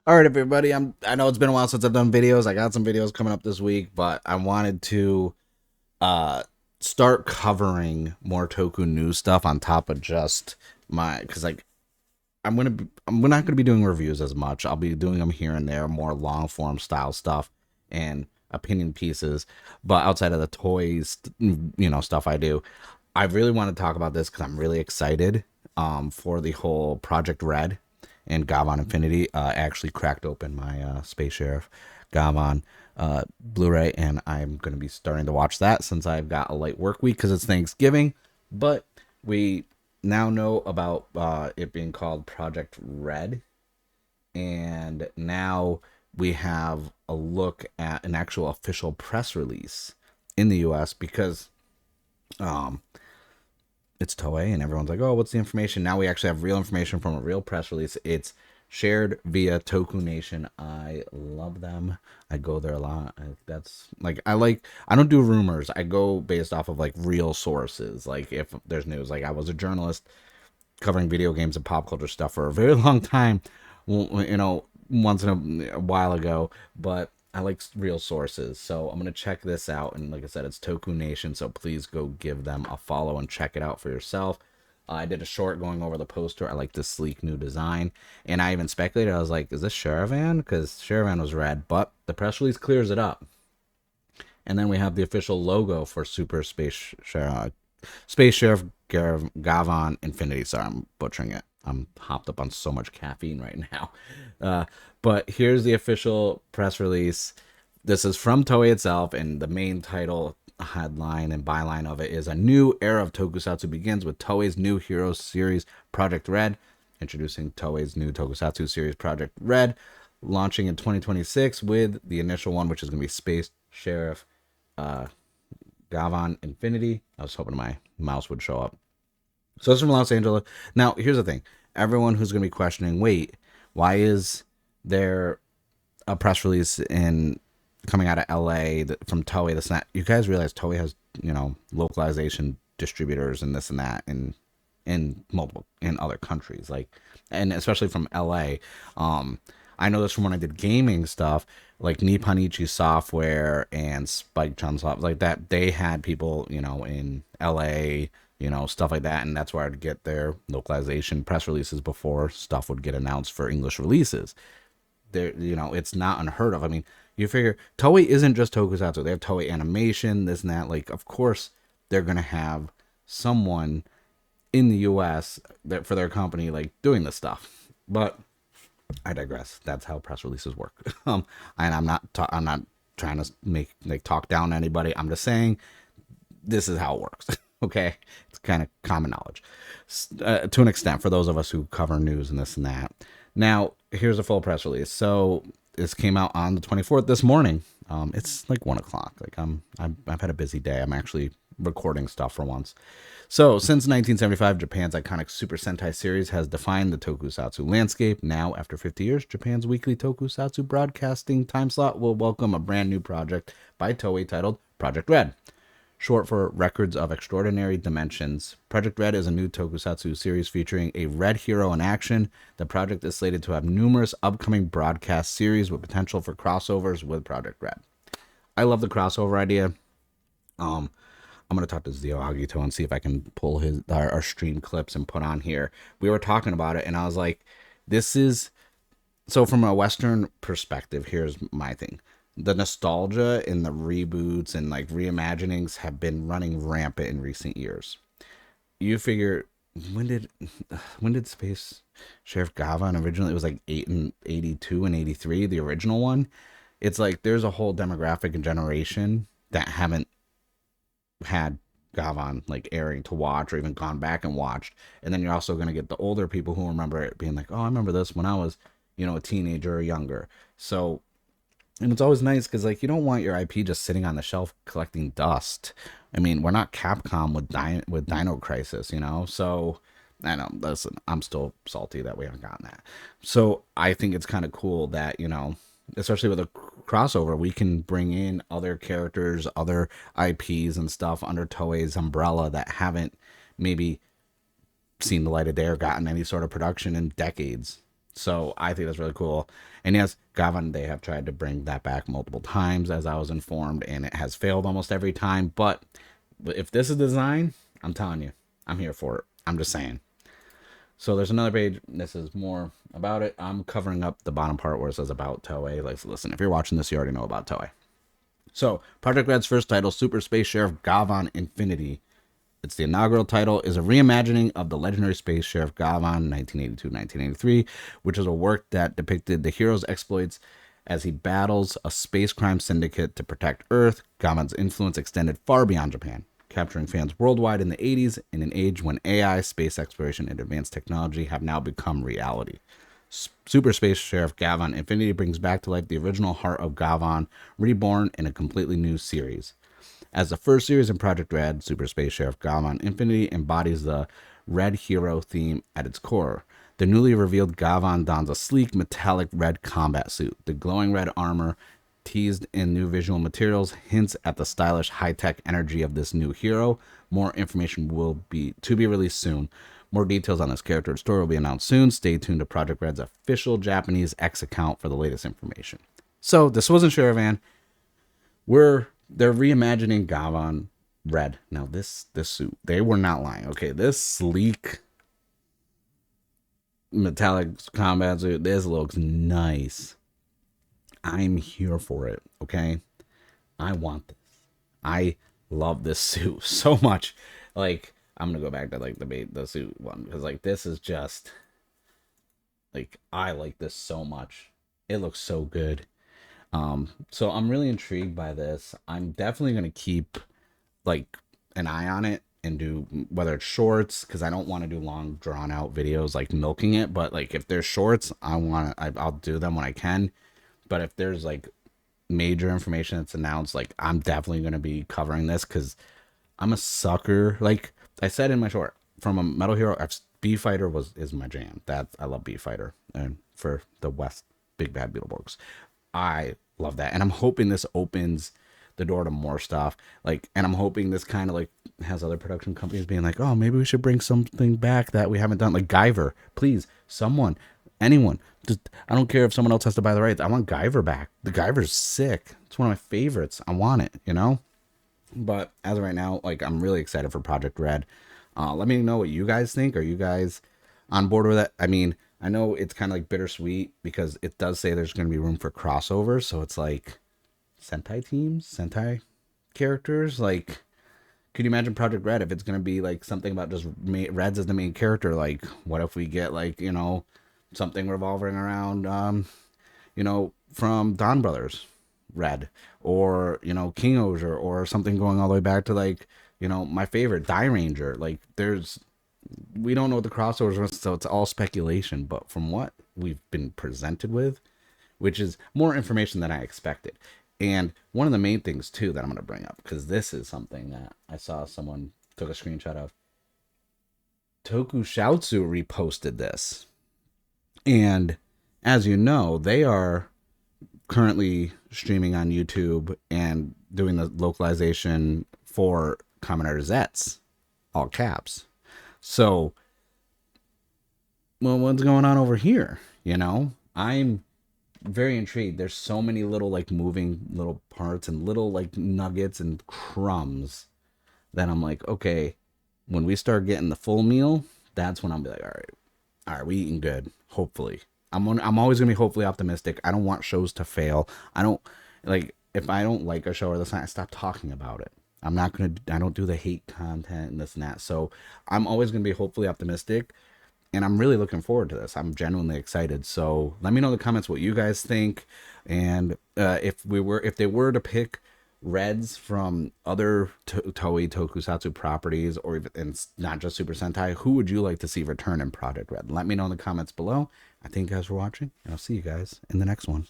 All right, everybody. I know it's been a while since I've done videos. I got some videos coming up this week, but I wanted to uh start covering more Toku news stuff on top of just my because I'm not gonna be doing reviews as much. I'll be doing them here and there, more long form style stuff and opinion pieces. But outside of the toys, stuff I do, I really want to talk about this because I'm really excited for the whole Project Red and Gavan Infinity. I actually cracked open my Space Sheriff Gavan Blu-ray, and I'm going to be starting to watch that since I've got a light work week because it's Thanksgiving. But we now know about it being called Project Red, and now we have a look at an actual official press release in the US because um, it's Toei, and everyone's like, oh, what's the information? Now we actually have real information from a real press release. It's shared via Toku Nation. I love them. I go there a lot. I don't do rumors. I go based off of like real sources. Like if there's news, like I was a journalist covering video games and pop culture stuff for a very long time, once in a while ago, but I like real sources. So I'm going to check this out. And like I said, it's Toku Nation. So please go give them a follow and check it out for yourself. I did a short going over the poster. I like this sleek new design. And I even speculated. I was like, is this Sherivan? Because Sherivan was red. But the press release clears it up. And then we have the official logo for Super Space Sheriff Gavan Infinity. Sorry, I'm butchering it. I'm hopped up on so much caffeine right now. But here's the official press release. This is from Toei itself, and the main title, headline, and byline of it is a new era of tokusatsu begins with Toei's new hero series, Project Red. Introducing Toei's new tokusatsu series, Project Red, launching in 2026 with the initial one, which is going to be Space Sheriff Gavan Infinity. I was hoping my mouse would show up. So it's from Los Angeles. Now, here's the thing. Everyone who's going to be questioning, wait, why is there a press release coming out of LA from Toei? That's not. You guys realize Toei has, localization distributors and this and that in multiple in other countries, and especially from LA. I know this from when I did gaming stuff, like Nipponichi Software and Spike Chun Soft, like that. They had people, in LA, stuff like that, and that's where I'd get their localization press releases before stuff would get announced for English releases. There, it's not unheard of. I mean, you figure Toei isn't just tokusatsu. They have Toei Animation, this and that. Like, of course, they're gonna have someone in the U.S. For their company, like doing this stuff. But I digress. That's how press releases work. And I'm not trying to talk down to anybody. I'm just saying this is how it works. Okay, it's kind of common knowledge to an extent for those of us who cover news and this and that. Now, here's a full press release. So this came out on the 24th this morning. It's like 1:00. Like I've had a busy day. I'm actually recording stuff for once. So, since 1975, Japan's iconic Super Sentai series has defined the tokusatsu landscape. Now, after 50 years, Japan's weekly tokusatsu broadcasting time slot will welcome a brand new project by Toei titled Project Red, short for Records of Extraordinary Dimensions. Project Red is a new tokusatsu series featuring a red hero in action. The project is slated to have numerous upcoming broadcast series with potential for crossovers with Project Red. I love the crossover idea. I'm going to talk to Zio Agito and see if I can pull our stream clips and put on here. We were talking about it, and I was like, this is... So from a Western perspective, here's my thing. The nostalgia in the reboots and like reimaginings have been running rampant in recent years. You figure, when did Space Sheriff Gavan originally? It was like 82 and 83, the original one. It's like there's a whole demographic and generation that haven't had Gavan like airing to watch or even gone back and watched. And then you're also going to get the older people who remember it being like, oh, I remember this when I was, a teenager or younger. So, and it's always nice because like you don't want your IP just sitting on the shelf collecting dust. I mean, we're not Capcom with Dino Crisis, So I know, listen, I'm still salty that we haven't gotten that. So I think it's kind of cool that, especially with a crossover, we can bring in other characters, other IPs and stuff under Toei's umbrella that haven't maybe seen the light of day or gotten any sort of production in decades. So I think that's really cool. And yes, Gavan, they have tried to bring that back multiple times, as I was informed, and it has failed almost every time. But if this is design, I'm telling you, I'm here for it. I'm just saying. So there's another page. This is more about it. I'm covering up the bottom part where it says about Toei. Like, listen, if you're watching this, you already know about Toei. So Project Red's first title, Super Space Sheriff Gavan Infinity. It's the inaugural title, is a reimagining of the legendary Space Sheriff Gavan 1982-1983, which is a work that depicted the hero's exploits as he battles a space crime syndicate to protect Earth. Gavan's influence extended far beyond Japan, capturing fans worldwide in the 80s in an age when AI, space exploration, and advanced technology have now become reality. Super Space Sheriff Gavan Infinity brings back to life the original heart of Gavan, reborn in a completely new series. As the first series in Project R.E.D, Super Space Sheriff Gavan Infinity embodies the red hero theme at its core. The newly revealed Gavan dons a sleek metallic red combat suit. The glowing red armor, teased in new visual materials, hints at the stylish high-tech energy of this new hero. More information will be released soon. More details on this character and story will be announced soon. Stay tuned to Project R.E.D's official Japanese X account for the latest information. So this wasn't Sherivan. They're reimagining Gavan red. Now this suit, they were not lying. Okay, this sleek metallic combat suit, this looks nice. I'm here for it. Okay, I want this. I love this suit so much. Like, I'm gonna go back to like the suit one, because like this is just like, I like this so much. It looks so good. So I'm really intrigued by this. I'm definitely gonna keep like an eye on it and do, whether it's shorts, because I don't want to do long drawn out videos like milking it, but like if there's shorts, I'll do them when I can. But if there's like major information that's announced, like I'm definitely gonna be covering this, because I'm a sucker. Like I said in my short, from a Metal Hero, B Fighter is my jam. I love B Fighter, and for the West Big Bad Beetleborgs, I love that, and I'm hoping this opens the door to more stuff. Like, and I'm hoping this kind of like has other production companies being like, oh, maybe we should bring something back that we haven't done, like Guyver. Please, someone, anyone, just, I don't care if someone else has to buy the rights. I want Guyver back. The Guyver's sick. It's one of my favorites. I want it, you know. But as of right now, like, I'm really excited for Project R.E.D. Let me know what you guys think. Are you guys on board with it? I mean, I know it's kind of like bittersweet, because it does say there's going to be room for crossover. So it's like Sentai teams, Sentai characters. Like, could you imagine Project R.E.D if it's going to be like something about just Reds as the main character? Like, what if we get like, you know, something revolving around, you know, from Don Brothers Red, or, you know, King Oger, or something going all the way back to like, you know, my favorite Die Ranger. Like, we don't know what the crossovers are, so it's all speculation. But from what we've been presented with, which is more information than I expected. And one of the main things too that I'm going to bring up, because this is something that I saw someone took a screenshot of. Tokushoutsu reposted this, and as you know, they are currently streaming on YouTube and doing the localization for Kamen Rider Zets, all caps. So, well, what's going on over here? You know, I'm very intrigued. There's so many little like moving little parts and little like nuggets and crumbs that I'm like, okay, when we start getting the full meal, that's when I'll be like, all right, we eating good. Hopefully, I'm always gonna be hopefully optimistic. I don't want shows to fail. I don't like, if I don't like a show or this, I stop talking about it. I don't do the hate content and this and that. So I'm always gonna be hopefully optimistic, and I'm really looking forward to this. I'm genuinely excited. So let me know in the comments what you guys think, and if they were to pick Reds from other Toei Tokusatsu properties, or even, and not just Super Sentai, who would you like to see return in Project R.E.D? Let me know in the comments below. I thank you guys for watching, and I'll see you guys in the next one.